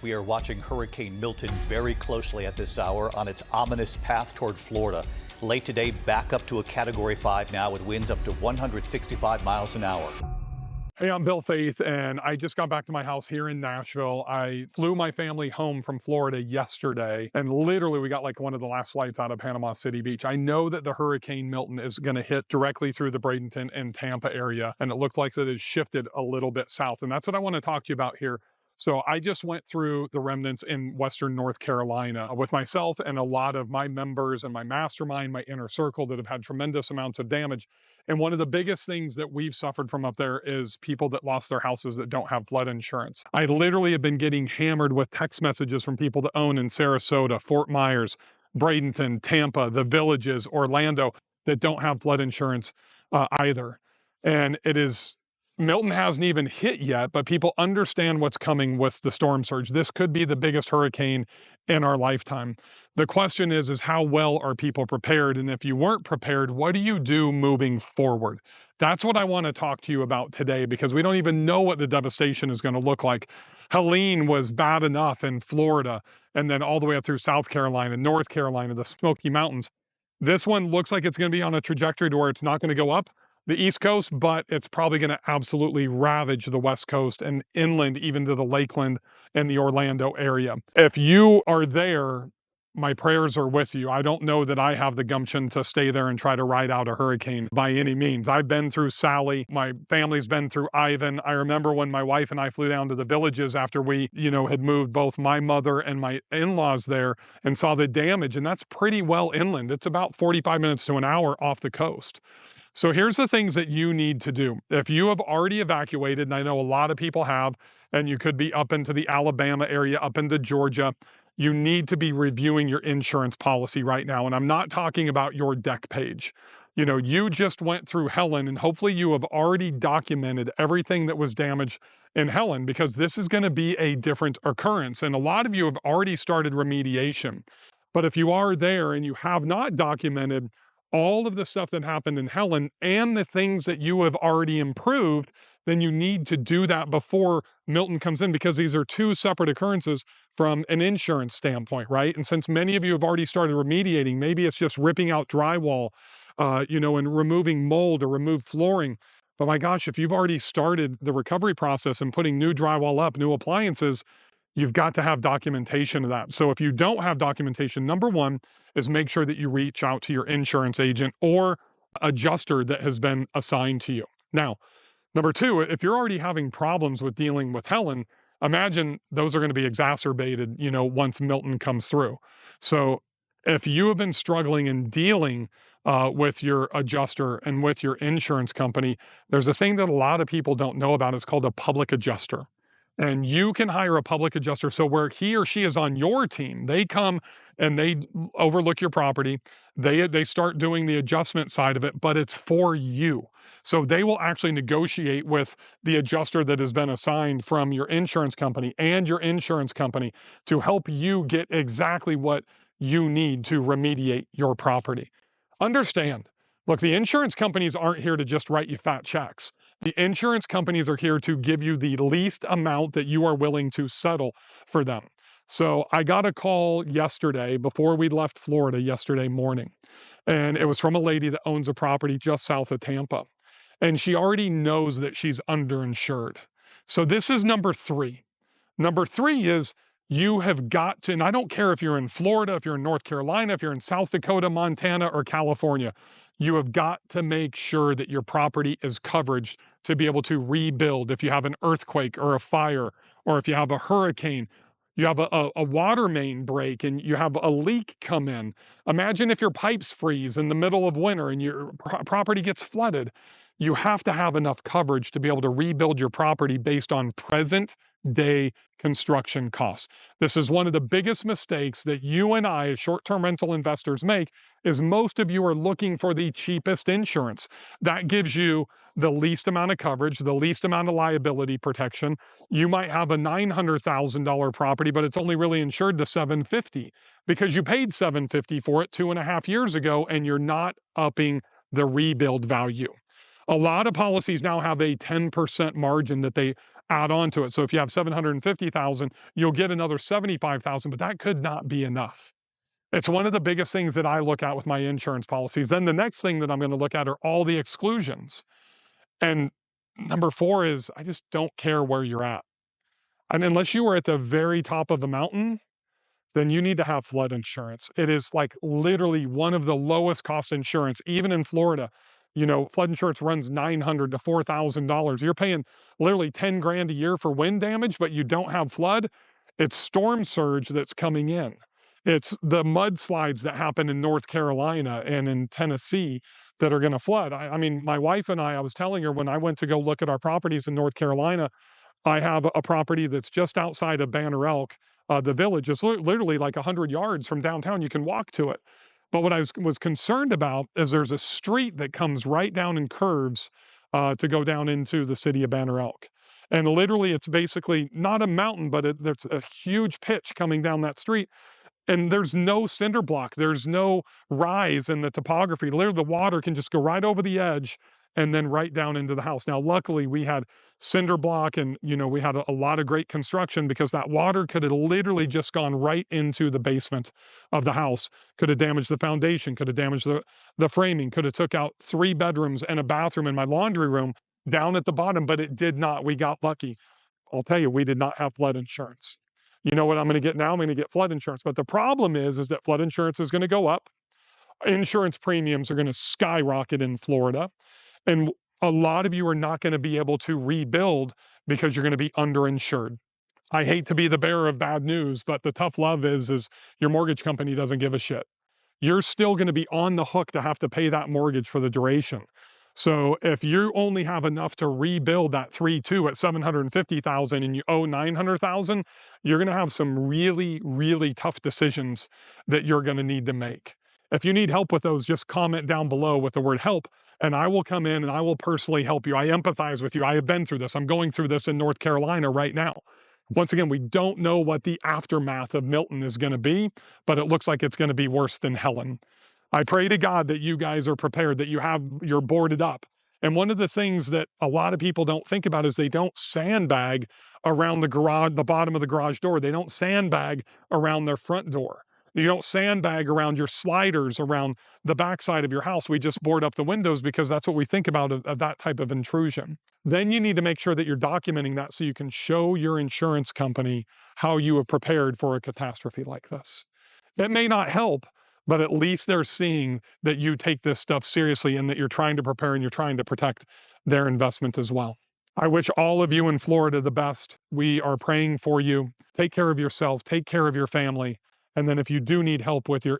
We are watching Hurricane Milton very closely at this hour on its ominous path toward Florida. Late today, back up to a Category 5 now with winds up to 165 miles an hour. Hey, I'm Bill Faith, and I just got back to my house here in Nashville. I flew my family home from Florida yesterday, and literally we got like one of the last flights out of Panama City Beach. I know that the Hurricane Milton is going to hit directly through the Bradenton and Tampa area, and it looks like it has shifted a little bit south, and that's what I want to talk to you about here. So I just went through the remnants in Western North Carolina with myself and a lot of my members and my mastermind, my inner circle that have had tremendous amounts of damage. And one of the biggest things that we've suffered from up there is people that lost their houses that don't have flood insurance. I literally have been getting hammered with text messages from people that own in Sarasota, Fort Myers, Bradenton, Tampa, the Villages, Orlando, that don't have flood insurance either. And it is Milton hasn't even hit yet, but people understand what's coming with the storm surge. This could be the biggest hurricane in our lifetime. The question is how well are people prepared? And if you weren't prepared, what do you do moving forward? That's what I want to talk to you about today, because we don't even know what the devastation is going to look like. Helene was bad enough in Florida, and then all the way up through South Carolina, North Carolina, the Smoky Mountains. This one looks like it's going to be on a trajectory to where it's not going to go up the East Coast, but it's probably going to absolutely ravage the West Coast and inland, even to the Lakeland and the Orlando area. If you are there, my prayers are with you. I don't know that I have the gumption to stay there and try to ride out a hurricane by any means. I've been through Sally. My family's been through Ivan. I remember when my wife and I flew down to the Villages after we, had moved both my mother and my in-laws there and saw the damage. And that's pretty well inland. It's about 45 minutes to an hour off the coast. So here's the things that you need to do. If you have already evacuated, and I know a lot of people have, and you could be up into the Alabama area, up into Georgia, you need to be reviewing your insurance policy right now. And I'm not talking about your deck page. You just went through Helen, and hopefully you have already documented everything that was damaged in Helen, because this is going to be a different occurrence. And a lot of you have already started remediation. But if you are there and you have not documented all of the stuff that happened in Helen and the things that you have already improved, then you need to do that before Milton comes in, because these are two separate occurrences from an insurance standpoint, right? And since many of you have already started remediating, maybe it's just ripping out drywall, and removing mold or remove flooring. But my gosh, if you've already started the recovery process and putting new drywall up, new appliances, you've got to have documentation of that. So if you don't have documentation, number one is make sure that you reach out to your insurance agent or adjuster that has been assigned to you. Now, number two, if you're already having problems with dealing with Helen, imagine those are going to be exacerbated, once Milton comes through. So if you have been struggling and dealing with your adjuster and with your insurance company, there's a thing that a lot of people don't know about. It's called a public adjuster. And you can hire a public adjuster. So where he or she is on your team, they come and they overlook your property. They start doing the adjustment side of it, but it's for you. So they will actually negotiate with the adjuster that has been assigned from your insurance company and your insurance company to help you get exactly what you need to remediate your property. Understand, look, the insurance companies aren't here to just write you fat checks. The insurance companies are here to give you the least amount that you are willing to settle for them. So I got a call yesterday before we left Florida yesterday morning, and it was from a lady that owns a property just south of Tampa, and she already knows that she's underinsured. So this is number three. Number three is you have got to, and I don't care if you're in Florida, if you're in North Carolina, if you're in South Dakota, Montana, or California, you have got to make sure that your property is covered to be able to rebuild. If you have an earthquake or a fire, or if you have a hurricane, you have a water main break and you have a leak come in. Imagine if your pipes freeze in the middle of winter and your property gets flooded. You have to have enough coverage to be able to rebuild your property based on present day construction costs. This is one of the biggest mistakes that you and I as short-term rental investors make, is most of you are looking for the cheapest insurance. That gives you the least amount of coverage, the least amount of liability protection. You might have a $900,000 property, but it's only really insured to $750,000 because you paid $750,000 for it 2.5 years ago, and you're not upping the rebuild value. A lot of policies now have a 10% margin that they add on to it. So if you have 750,000, you'll get another 75,000, but that could not be enough. It's one of the biggest things that I look at with my insurance policies. Then the next thing that I'm going to look at are all the exclusions. And number 4 is I just don't care where you're at. And unless you are at the very top of the mountain, then you need to have flood insurance. It is like literally one of the lowest cost insurance, even in Florida. Flood insurance runs $900 to $4,000. You're paying literally 10 grand a year for wind damage, but you don't have flood. It's storm surge that's coming in. It's the mudslides that happen in North Carolina and in Tennessee that are going to flood. I mean, my wife and I was telling her when I went to go look at our properties in North Carolina, I have a property that's just outside of Banner Elk. The village is literally like 100 yards from downtown. You can walk to it. But what I was concerned about is there's a street that comes right down and curves to go down into the city of Banner Elk. And literally, it's basically not a mountain, but there's a huge pitch coming down that street. And there's no cinder block. There's no rise in the topography. Literally, the water can just go right over the edge and then right down into the house. Now, luckily, we had cinder block and, we had a lot of great construction because that water could have literally just gone right into the basement of the house, could have damaged the foundation, could have damaged the framing, could have took out 3 bedrooms and a bathroom in my laundry room down at the bottom, but it did not. We got lucky. I'll tell you, we did not have flood insurance. You know what I'm going to get now? I'm going to get flood insurance. But the problem is that flood insurance is going to go up. Insurance premiums are going to skyrocket in Florida. And a lot of you are not going to be able to rebuild because you're going to be underinsured. I hate to be the bearer of bad news, but the tough love is your mortgage company doesn't give a shit. You're still going to be on the hook to have to pay that mortgage for the duration. So if you only have enough to rebuild that 3.2 at 750,000 and you owe 900,000, you're going to have some really, really tough decisions that you're going to need to make. If you need help with those, just comment down below with the word help, and I will come in and I will personally help you. I empathize with you. I have been through this. I'm going through this in North Carolina right now. Once again, we don't know what the aftermath of Milton is going to be, but it looks like it's going to be worse than Helen. I pray to God that you guys are prepared, that you're boarded up. And one of the things that a lot of people don't think about is they don't sandbag around the garage, the bottom of the garage door. They don't sandbag around their front door. You don't sandbag around your sliders, around the backside of your house. We just board up the windows because that's what we think about of that type of intrusion. Then you need to make sure that you're documenting that so you can show your insurance company how you have prepared for a catastrophe like this. It may not help, but at least they're seeing that you take this stuff seriously and that you're trying to prepare and you're trying to protect their investment as well. I wish all of you in Florida the best. We are praying for you. Take care of yourself. Take care of your family. And then if you do need help with your